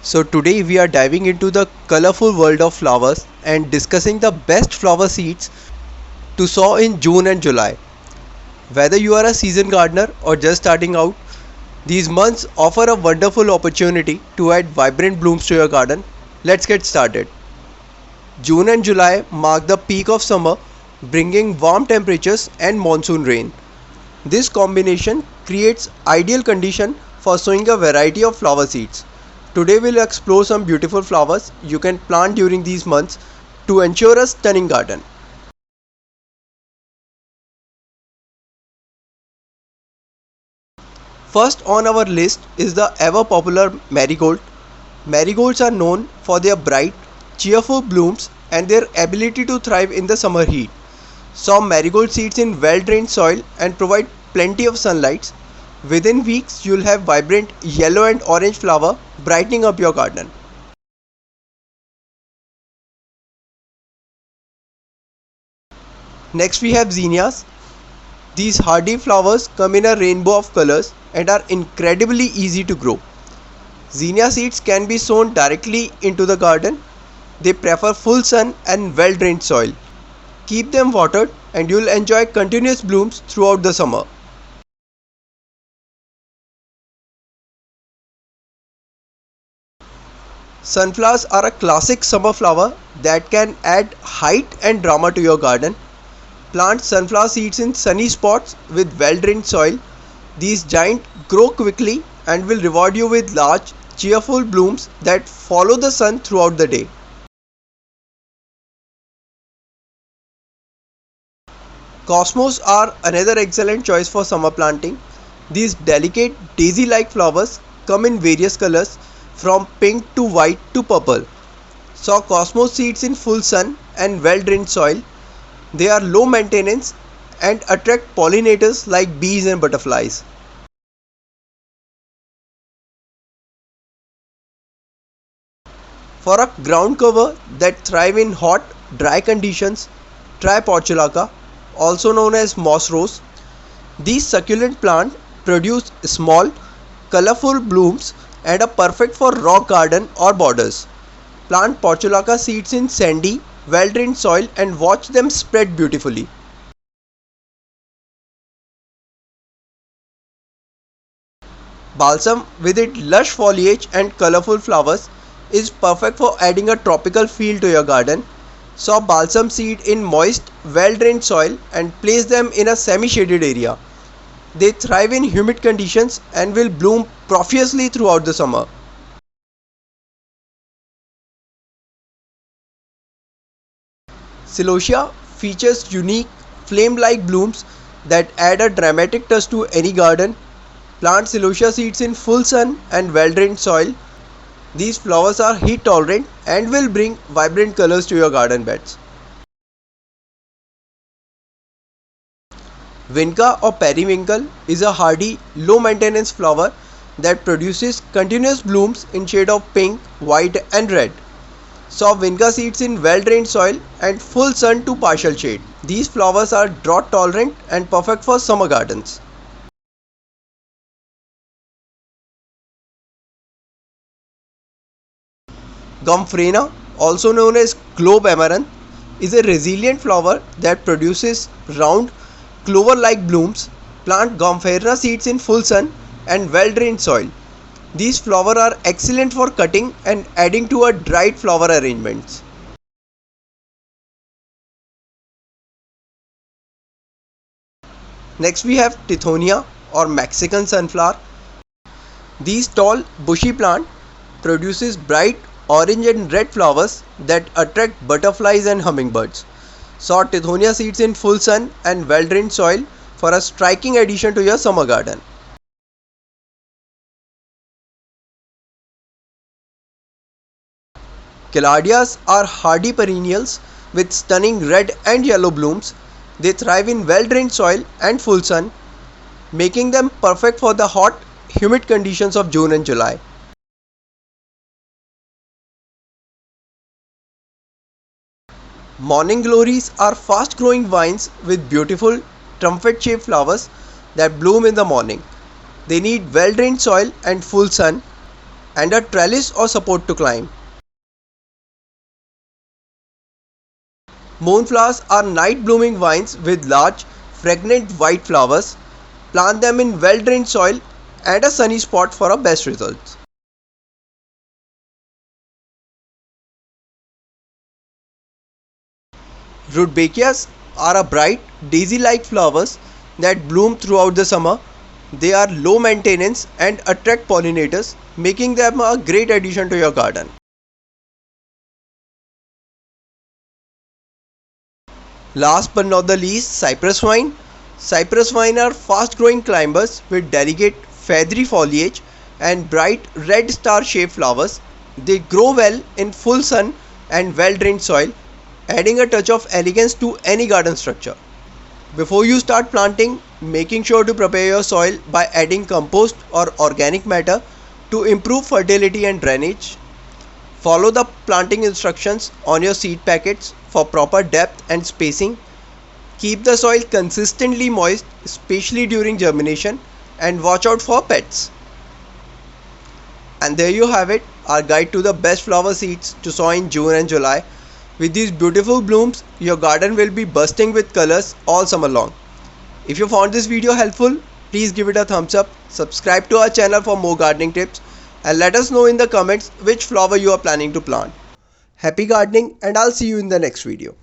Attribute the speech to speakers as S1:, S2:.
S1: So today we are diving into the colorful world of flowers and discussing the best flower seeds to sow in June and July. Whether you are a seasoned gardener or just starting out, these months offer a wonderful opportunity to add vibrant blooms to your garden. Let's get started. June and July mark the peak of summer, bringing warm temperatures and monsoon rain. This combination creates ideal condition for sowing a variety of flower seeds. Today we'll explore some beautiful flowers you can plant during these months to ensure a stunning garden. First on our list is the ever popular marigold. Marigolds are known for their bright, cheerful blooms and their ability to thrive in the summer heat. Sow marigold seeds in well-drained soil and provide plenty of sunlight. Within weeks, you'll have vibrant yellow and orange flower brightening up your garden. Next we have zinnias. These hardy flowers come in a rainbow of colors and are incredibly easy to grow. Zinnia seeds can be sown directly into the garden. They prefer full sun and well-drained soil. Keep them watered and you'll enjoy continuous blooms throughout the summer. Sunflowers are a classic summer flower that can add height and drama to your garden. Plant sunflower seeds in sunny spots with well-drained soil. These giants grow quickly and will reward you with large, cheerful blooms that follow the sun throughout the day. Cosmos are another excellent choice for summer planting. These delicate daisy-like flowers come in various colors from pink to white to purple. Sow cosmos seeds in full sun and well-drained soil. They are low maintenance and attract pollinators like bees and butterflies. For a ground cover that thrive in hot, dry conditions, try portulaca, also known as moss rose. These succulent plants produce small, colorful blooms and are perfect for rock garden or borders. Plant portulaca seeds in sandy, well-drained soil and watch them spread beautifully. Balsam, with its lush foliage and colorful flowers, is perfect for adding a tropical feel to your garden. Sow balsam seed in moist, well-drained soil and place them in a semi-shaded area. They thrive in humid conditions and will bloom profusely throughout the summer. Celosia features unique, flame-like blooms that add a dramatic touch to any garden. Plant celosia seeds in full sun and well-drained soil. These flowers are heat tolerant and will bring vibrant colors to your garden beds. Vinca or periwinkle is a hardy, low-maintenance flower that produces continuous blooms in shade of pink, white and red. Sow vinca seeds in well-drained soil and full sun to partial shade. These flowers are drought tolerant and perfect for summer gardens. Gomphrena, also known as globe amaranth, is a resilient flower that produces round, clover-like blooms. Plant Gomphrena seeds in full sun and well-drained soil. These flowers are excellent for cutting and adding to a dried flower arrangements. Next we have Tithonia or Mexican sunflower. These tall, bushy plant produces bright orange and red flowers that attract butterflies and hummingbirds. Sow Tithonia seeds in full sun and well-drained soil for a striking addition to your summer garden. Caladias are hardy perennials with stunning red and yellow blooms. They thrive in well-drained soil and full sun, making them perfect for the hot, humid conditions of June and July. Morning glories are fast growing vines with beautiful trumpet shaped flowers that bloom in the morning. They need well drained soil and full sun. and a trellis or support to climb. Moonflowers are night blooming vines with large, fragrant white flowers. Plant them in well drained soil and a sunny spot for a best results. Rudbeckias are a bright, daisy like flowers that bloom throughout the summer. They are low maintenance and attract pollinators, making them a great addition to your garden. Last but not the least, cypress vine. Cypress vine are fast growing climbers with delicate, feathery foliage and bright red star shaped flowers. They grow well in full sun and well drained soil, adding a touch of elegance to any garden structure. Before you start planting, making sure to prepare your soil by adding compost or organic matter to improve fertility and drainage. Follow the planting instructions on your seed packets for proper depth and spacing. Keep the soil consistently moist, especially during germination, and watch out for pests. And there you have it, our guide to the best flower seeds to sow in June and July. With these beautiful blooms, your garden will be bursting with colors all summer long. If you found this video helpful, please give it a thumbs up, subscribe to our channel for more gardening tips, and let us know in the comments which flower you are planning to plant. Happy gardening, and I'll see you in the next video.